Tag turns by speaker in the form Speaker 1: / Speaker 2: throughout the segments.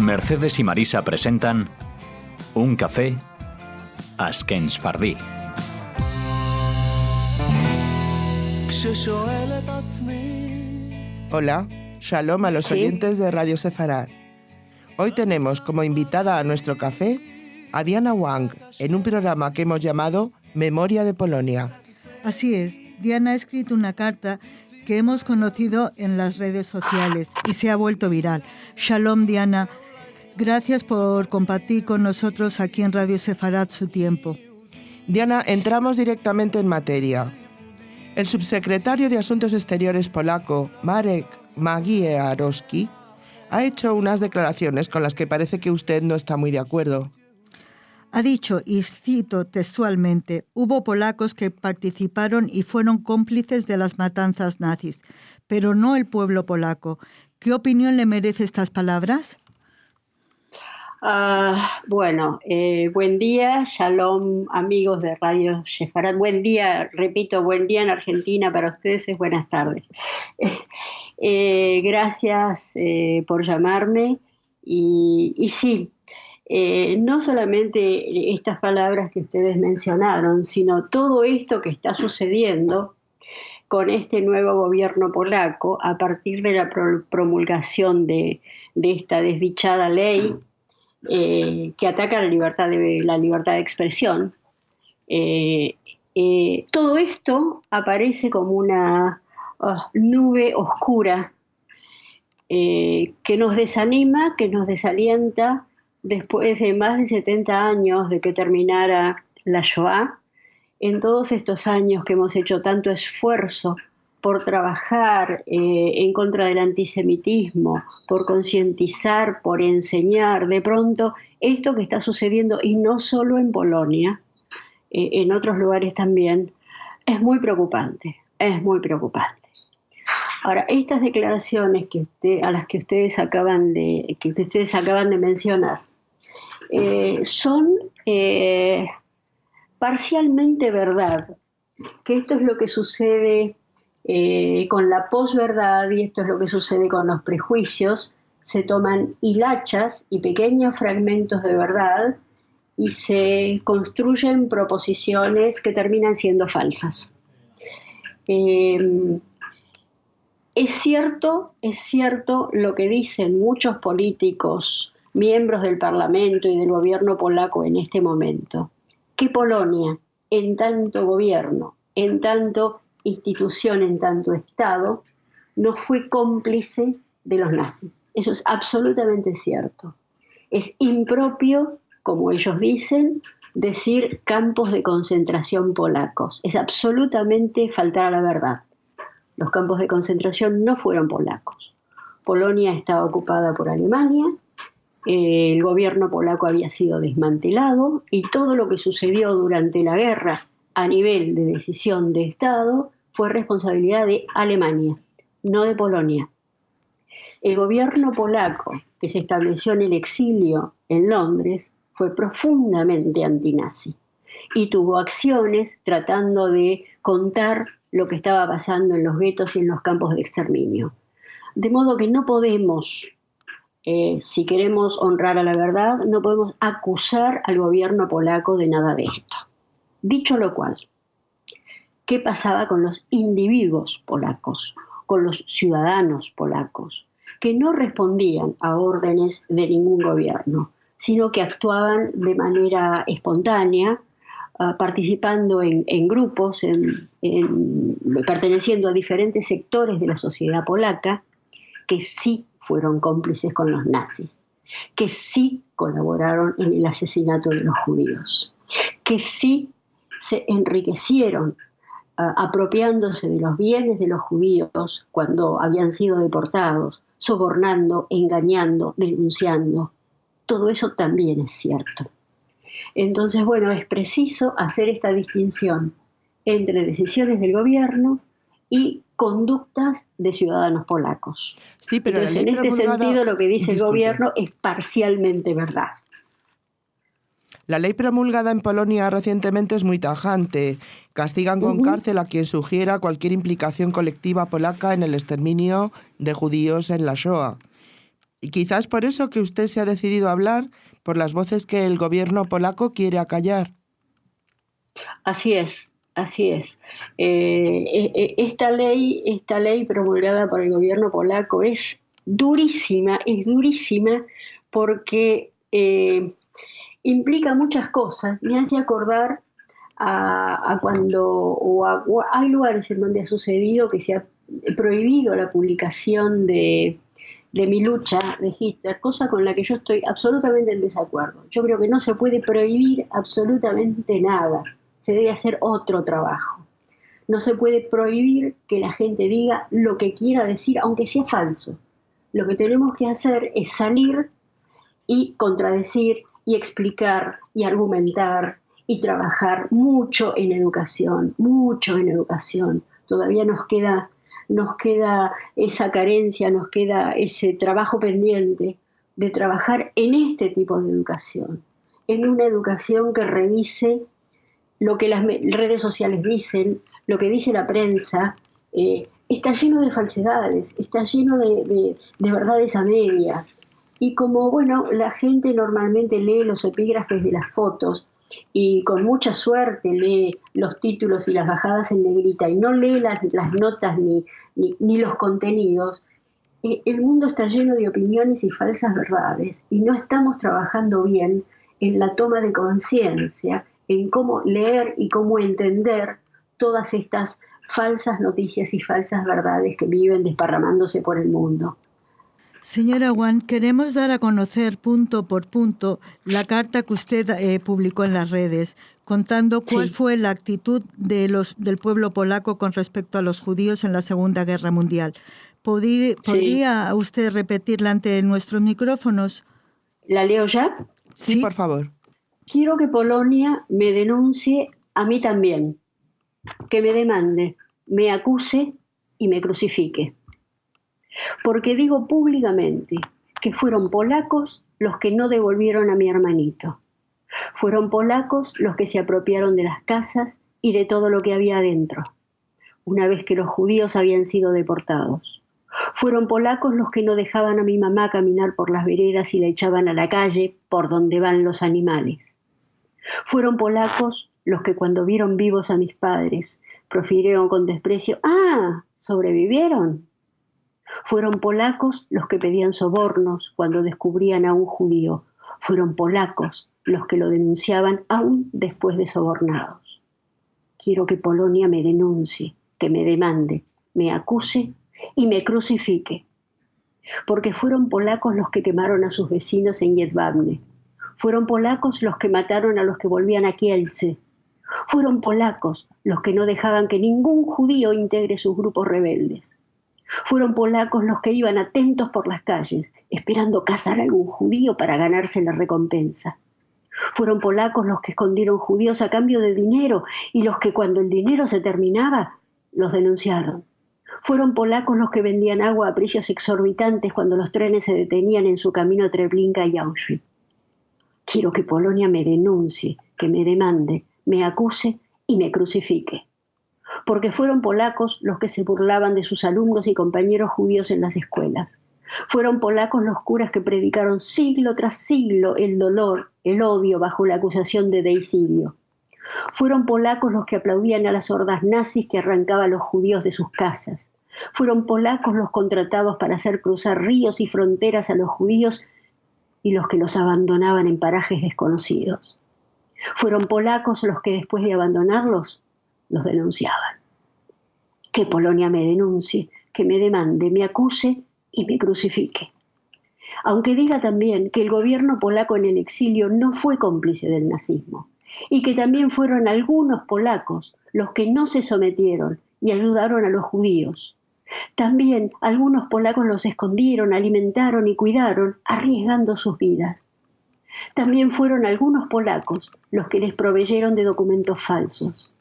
Speaker 1: Mercedes y Marisa presentan Un café Ashken Sefardí.
Speaker 2: Hola, shalom a los oyentes de Radio Sefarad. Hoy tenemos como invitada a nuestro café a Diana Wang en un programa que hemos llamado Memoria de Polonia.
Speaker 3: Así es, Diana ha escrito una carta que hemos conocido en las redes sociales y se ha vuelto viral. Shalom, Diana. Gracias por compartir con nosotros aquí en Radio Sefarad su tiempo.
Speaker 2: Diana, entramos directamente en materia. El subsecretario de Asuntos Exteriores polaco, Marek Magierowski, ha hecho unas declaraciones con las que parece que usted no está muy de acuerdo.
Speaker 3: Ha dicho, y cito textualmente, hubo polacos que participaron y fueron cómplices de las matanzas nazis, pero no el pueblo polaco. ¿Qué opinión le merece estas palabras?
Speaker 4: Buen día, shalom amigos de Radio Sefarad. Buen día, repito, buen día en Argentina, para ustedes es buenas tardes. Gracias por llamarme y sí, no solamente estas palabras que ustedes mencionaron, sino todo esto que está sucediendo con este nuevo gobierno polaco a partir de la promulgación de esta desdichada ley que ataca la libertad de expresión. Todo esto aparece como una nube oscura que nos desanima, que nos desalienta después de más de 70 años de que terminara la Shoah. En todos estos años que hemos hecho tanto esfuerzo por trabajar en contra del antisemitismo, por concientizar, por enseñar, de pronto esto que está sucediendo, y no solo en Polonia, en otros lugares también, es muy preocupante, es muy preocupante. Ahora, estas declaraciones a las que ustedes acaban de mencionar son parcialmente verdad, que esto es lo que sucede con la posverdad y esto es lo que sucede con los prejuicios. Se toman hilachas y pequeños fragmentos de verdad y se construyen proposiciones que terminan siendo falsas. Es cierto lo que dicen muchos políticos, miembros del Parlamento y del gobierno polaco en este momento, que Polonia, en tanto gobierno, en tanto institución, en tanto Estado, no fue cómplice de los nazis. Eso es absolutamente cierto. Es impropio, como ellos dicen, decir campos de concentración polacos. Es absolutamente faltar a la verdad. Los campos de concentración no fueron polacos. Polonia estaba ocupada por Alemania, el gobierno polaco había sido desmantelado y todo lo que sucedió durante la guerra a nivel de decisión de Estado fue responsabilidad de Alemania, no de Polonia. El gobierno polaco, que se estableció en el exilio en Londres, fue profundamente antinazi y tuvo acciones tratando de contar lo que estaba pasando en los guetos y en los campos de exterminio. De modo que no podemos, si queremos honrar a la verdad, no podemos acusar al gobierno polaco de nada de esto. Dicho lo cual, ¿qué pasaba con los individuos polacos, con los ciudadanos polacos, que no respondían a órdenes de ningún gobierno, sino que actuaban de manera espontánea, participando en grupos, perteneciendo a diferentes sectores de la sociedad polaca, que sí fueron cómplices con los nazis, que sí colaboraron en el asesinato de los judíos, que sí se enriquecieron apropiándose de los bienes de los judíos cuando habían sido deportados, sobornando, engañando, denunciando. Todo eso también es cierto. Entonces, es preciso hacer esta distinción entre decisiones del gobierno y conductas de ciudadanos polacos.
Speaker 2: Sí, pero
Speaker 4: entonces, en este sentido, lo que dice el gobierno es parcialmente verdad.
Speaker 2: La ley promulgada en Polonia recientemente es muy tajante. Castigan con cárcel a quien sugiera cualquier implicación colectiva polaca en el exterminio de judíos en la Shoah. Y quizás por eso que usted se ha decidido a hablar, por las voces que el gobierno polaco quiere acallar.
Speaker 4: Así es, así es. Esta ley promulgada por el gobierno polaco es durísima porque implica muchas cosas. Me hace acordar a cuando hay lugares en donde ha sucedido que se ha prohibido la publicación de Mi lucha de Hitler, cosa con la que yo estoy absolutamente en desacuerdo. Yo creo que no se puede prohibir absolutamente nada, se debe hacer otro trabajo. No se puede prohibir que la gente diga lo que quiera decir, aunque sea falso. Lo que tenemos que hacer es salir y contradecir y explicar y argumentar y trabajar mucho en educación, mucho en educación. Todavía nos queda esa carencia, nos queda ese trabajo pendiente de trabajar en este tipo de educación, en una educación que revise lo que las redes sociales dicen, lo que dice la prensa. Está lleno de falsedades, está lleno de verdades a medias. Y como, bueno, la gente normalmente lee los epígrafes de las fotos y con mucha suerte lee los títulos y las bajadas en negrita y no lee las notas ni los contenidos, el mundo está lleno de opiniones y falsas verdades y no estamos trabajando bien en la toma de conciencia, en cómo leer y cómo entender todas estas falsas noticias y falsas verdades que viven desparramándose por el mundo.
Speaker 3: Señora Wang, queremos dar a conocer punto por punto la carta que usted publicó en las redes, contando cuál fue la actitud del pueblo polaco con respecto a los judíos en la Segunda Guerra Mundial. ¿Podría usted repetirla ante nuestros micrófonos?
Speaker 4: ¿La leo ya?
Speaker 2: Sí, por favor.
Speaker 4: Quiero que Polonia me denuncie a mí también, que me demande, me acuse y me crucifique. Porque digo públicamente que fueron polacos los que no devolvieron a mi hermanito. Fueron polacos los que se apropiaron de las casas y de todo lo que había adentro, una vez que los judíos habían sido deportados. Fueron polacos los que no dejaban a mi mamá caminar por las veredas y la echaban a la calle por donde van los animales. Fueron polacos los que cuando vieron vivos a mis padres profirieron con desprecio: ¡ah! ¿Sobrevivieron? Fueron polacos los que pedían sobornos cuando descubrían a un judío. Fueron polacos los que lo denunciaban aún después de sobornados. Quiero que Polonia me denuncie, que me demande, me acuse y me crucifique. Porque fueron polacos los que quemaron a sus vecinos en Jedwabne. Fueron polacos los que mataron a los que volvían a Kielce. Fueron polacos los que no dejaban que ningún judío integre sus grupos rebeldes. Fueron polacos los que iban atentos por las calles, esperando cazar a algún judío para ganarse la recompensa. Fueron polacos los que escondieron judíos a cambio de dinero y los que cuando el dinero se terminaba, los denunciaron. Fueron polacos los que vendían agua a precios exorbitantes cuando los trenes se detenían en su camino a Treblinka y Auschwitz. Quiero que Polonia me denuncie, que me demande, me acuse y me crucifique. Porque fueron polacos los que se burlaban de sus alumnos y compañeros judíos en las escuelas. Fueron polacos los curas que predicaron siglo tras siglo el dolor, el odio bajo la acusación de deicidio. Fueron polacos los que aplaudían a las hordas nazis que arrancaban a los judíos de sus casas. Fueron polacos los contratados para hacer cruzar ríos y fronteras a los judíos y los que los abandonaban en parajes desconocidos. Fueron polacos los que después de abandonarlos, los denunciaban. Que Polonia me denuncie, que me demande, me acuse y me crucifique. Aunque diga también que el gobierno polaco en el exilio no fue cómplice del nazismo y que también fueron algunos polacos los que no se sometieron y ayudaron a los judíos. También algunos polacos los escondieron, alimentaron y cuidaron, arriesgando sus vidas. También fueron algunos polacos los que les proveyeron de documentos falsos.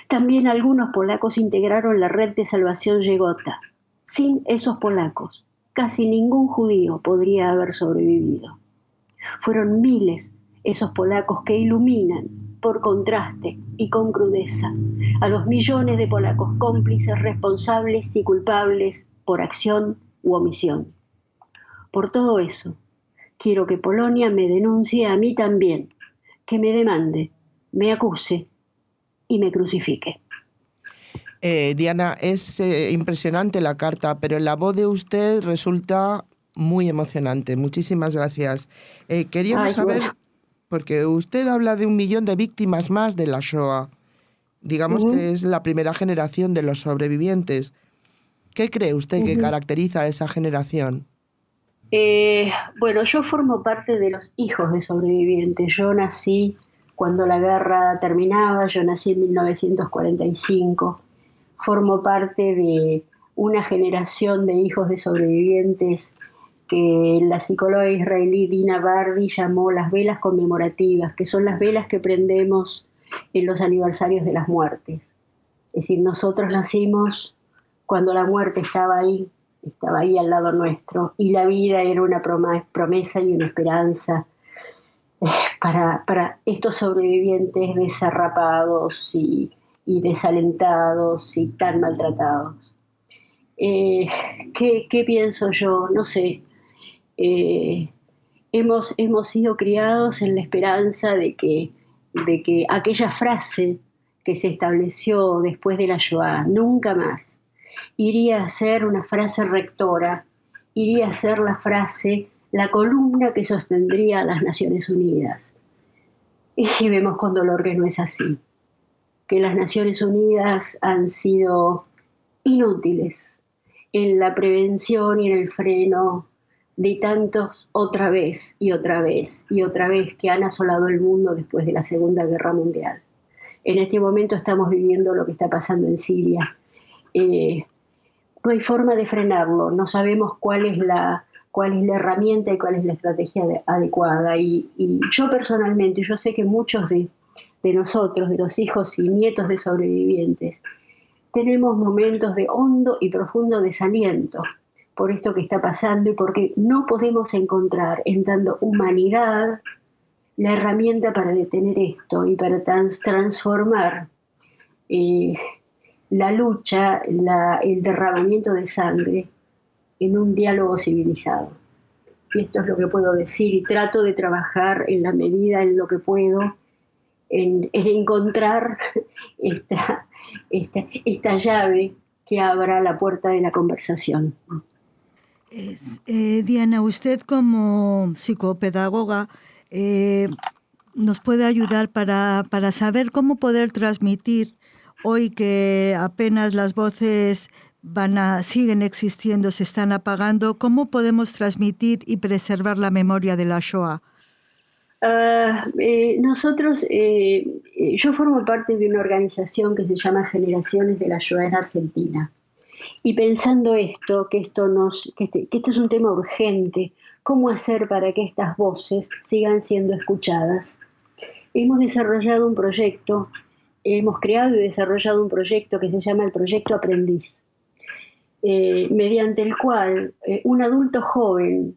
Speaker 4: También algunos polacos integraron la red de salvación Yegota. Sin esos polacos, casi ningún judío podría haber sobrevivido. Fueron miles esos polacos que iluminan, por contraste y con crudeza, a los millones de polacos cómplices, responsables y culpables por acción u omisión. Por todo eso, quiero que Polonia me denuncie a mí también, que me demande, me acuse y me crucifique.
Speaker 2: Diana, es impresionante la carta, pero la voz de usted resulta muy emocionante. Muchísimas gracias. Queríamos saber,
Speaker 4: bueno.
Speaker 2: porque usted habla de 1 millón de víctimas más de la Shoah. Digamos que es la primera generación de los sobrevivientes. ¿Qué cree usted que caracteriza a esa generación?
Speaker 4: Bueno, yo formo parte de los hijos de sobrevivientes. Yo nací cuando la guerra terminaba, yo nací en 1945. Formo parte de una generación de hijos de sobrevivientes que la psicóloga israelí Dina Bardi llamó las velas conmemorativas, que son las velas que prendemos en los aniversarios de las muertes. Es decir, nosotros nacimos cuando la muerte estaba ahí al lado nuestro, y la vida era una promesa y una esperanza para estos sobrevivientes desarrapados y desalentados y tan maltratados. ¿Qué pienso yo? No sé. Hemos sido criados en la esperanza de que aquella frase que se estableció después de la Shoah, nunca más, iría a ser una frase rectora, iría a ser la columna que sostendría a las Naciones Unidas. Y vemos con dolor que no es así, que las Naciones Unidas han sido inútiles en la prevención y en el freno de tantos otra vez y otra vez y otra vez que han asolado el mundo después de la Segunda Guerra Mundial. En este momento estamos viviendo lo que está pasando en Siria. No hay forma de frenarlo, no sabemos cuál es la herramienta y cuál es la estrategia adecuada. Y yo personalmente, yo sé que muchos de nosotros, de los hijos y nietos de sobrevivientes, tenemos momentos de hondo y profundo desaliento por esto que está pasando y porque no podemos encontrar en tanto humanidad la herramienta para detener esto y para transformar la lucha, el derramamiento de sangre en un diálogo civilizado. Y esto es lo que puedo decir, y trato de trabajar en la medida en lo que puedo en encontrar esta llave que abra la puerta de la conversación.
Speaker 3: Diana, usted como psicopedagoga nos puede ayudar para saber cómo poder transmitir hoy que apenas las voces siguen existiendo, se están apagando, ¿cómo podemos transmitir y preservar la memoria de la Shoah?
Speaker 4: Nosotros, yo formo parte de una organización que se llama Generaciones de la Shoah en Argentina. Y pensando que este es un tema urgente, ¿cómo hacer para que estas voces sigan siendo escuchadas? Hemos creado y desarrollado un proyecto que se llama el Proyecto Aprendiz, mediante el cual un adulto joven,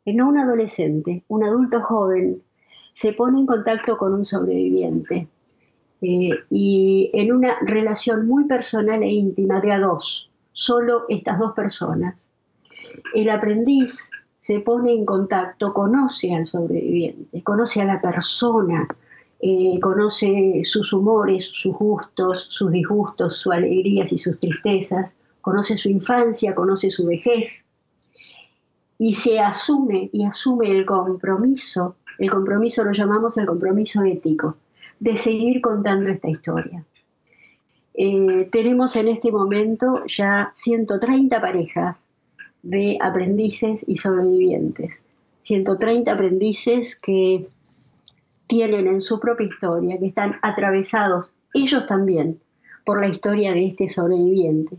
Speaker 4: no un adolescente, un adulto joven se pone en contacto con un sobreviviente y en una relación muy personal e íntima de a dos, solo estas dos personas. El aprendiz se pone en contacto, conoce al sobreviviente, conoce a la persona, conoce sus humores, sus gustos, sus disgustos, sus alegrías y sus tristezas, conoce su infancia, conoce su vejez, y asume el compromiso lo llamamos el compromiso ético, de seguir contando esta historia. Tenemos en este momento ya 130 parejas de aprendices y sobrevivientes, 130 aprendices que tienen en su propia historia, que están atravesados ellos también por la historia de este sobreviviente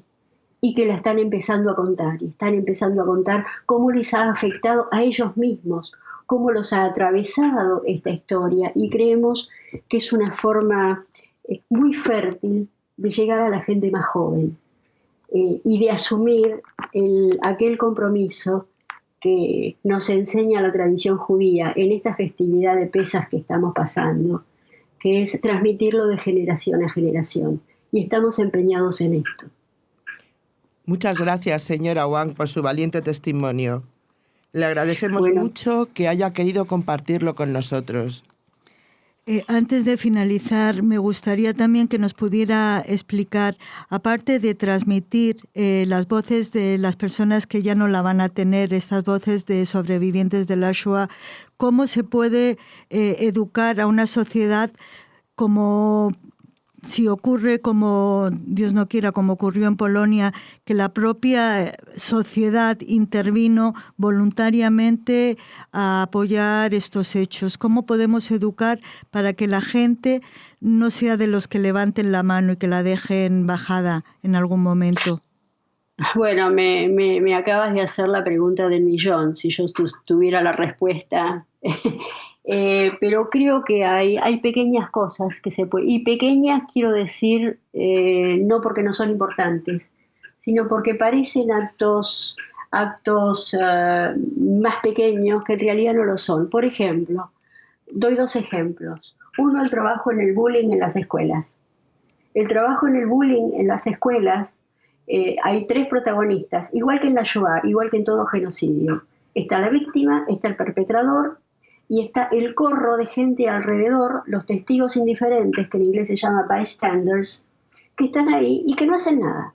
Speaker 4: y que la están empezando a contar, y están empezando a contar cómo les ha afectado a ellos mismos, cómo los ha atravesado esta historia, y creemos que es una forma muy fértil de llegar a la gente más joven y de asumir aquel compromiso que nos enseña la tradición judía en esta festividad de Pesaj que estamos pasando, que es transmitirlo de generación a generación, y estamos empeñados en esto.
Speaker 2: Muchas gracias, señora Wang, por su valiente testimonio. Le agradecemos mucho que haya querido compartirlo con nosotros.
Speaker 3: Antes de finalizar, me gustaría también que nos pudiera explicar, aparte de transmitir las voces de las personas que ya no la van a tener, estas voces de sobrevivientes de la Shoah, cómo se puede educar a una sociedad como si ocurre, como Dios no quiera, como ocurrió en Polonia, que la propia sociedad intervino voluntariamente a apoyar estos hechos. ¿Cómo podemos educar para que la gente no sea de los que levanten la mano y que la dejen bajada en algún momento?
Speaker 4: Bueno, me acabas de hacer la pregunta del millón, si yo tuviera la respuesta. Pero creo que hay pequeñas cosas que se pueden, y pequeñas quiero decir, no porque no son importantes, sino porque parecen actos más pequeños que en realidad no lo son. Por ejemplo, doy 2 ejemplos. Uno, el trabajo en el bullying en las escuelas. El trabajo en el bullying en las escuelas, hay 3 protagonistas, igual que en la Shoah, igual que en todo genocidio. Está la víctima, está el perpetrador, y está el corro de gente alrededor, los testigos indiferentes, que en inglés se llama bystanders, que están ahí y que no hacen nada.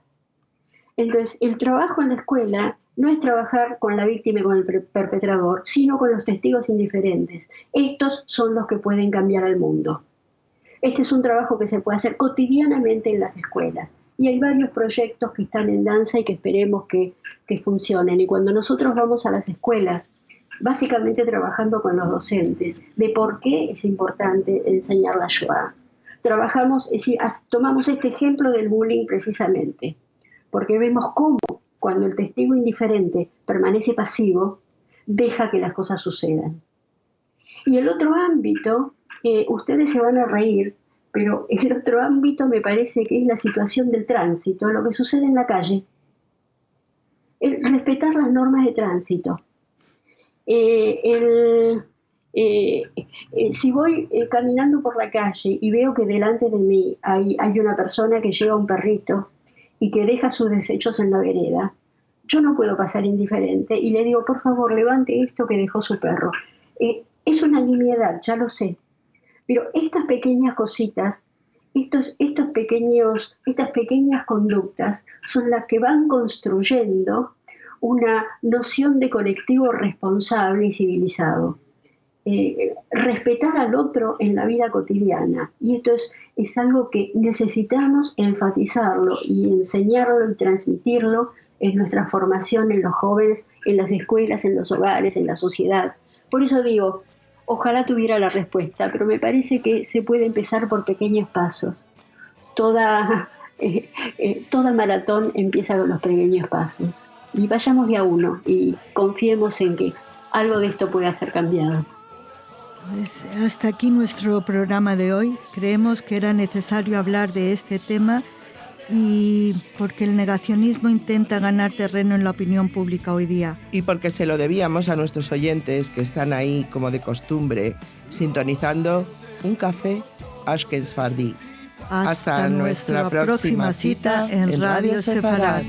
Speaker 4: Entonces, el trabajo en la escuela no es trabajar con la víctima y con el perpetrador, sino con los testigos indiferentes. Estos son los que pueden cambiar al mundo. Este es un trabajo que se puede hacer cotidianamente en las escuelas. Y hay varios proyectos que están en danza y que esperemos que funcionen. Y cuando nosotros vamos a las escuelas, básicamente trabajando con los docentes, de por qué es importante enseñar la Shoah. Trabajamos, es decir, tomamos este ejemplo del bullying precisamente, porque vemos cómo cuando el testigo indiferente permanece pasivo, deja que las cosas sucedan. Y el otro ámbito, ustedes se van a reír, pero el otro ámbito me parece que es la situación del tránsito, lo que sucede en la calle. Respetar las normas de tránsito. Si voy caminando por la calle y veo que delante de mí hay una persona que lleva un perrito y que deja sus desechos en la vereda, yo no puedo pasar indiferente y le digo, por favor, levante esto que dejó su perro. Es una nimiedad, ya lo sé, pero estas pequeñas cositas, estas pequeñas conductas son las que van construyendo una noción de colectivo responsable y civilizado. Respetar al otro en la vida cotidiana. Y esto es algo que necesitamos enfatizarlo y enseñarlo y transmitirlo en nuestra formación en los jóvenes, en las escuelas, en los hogares, en la sociedad. Por eso digo, ojalá tuviera la respuesta, pero me parece que se puede empezar por pequeños pasos. Toda maratón empieza con los pequeños pasos. Y vayamos de a uno y confiemos en que algo de esto pueda ser cambiado.
Speaker 3: Pues hasta aquí nuestro programa de hoy. Creemos que era necesario hablar de este tema y porque el negacionismo intenta ganar terreno en la opinión pública hoy día.
Speaker 2: Y porque se lo debíamos a nuestros oyentes que están ahí, como de costumbre, sintonizando un café Ashken Sfardi.
Speaker 3: Hasta nuestra próxima cita en Radio Sefarad.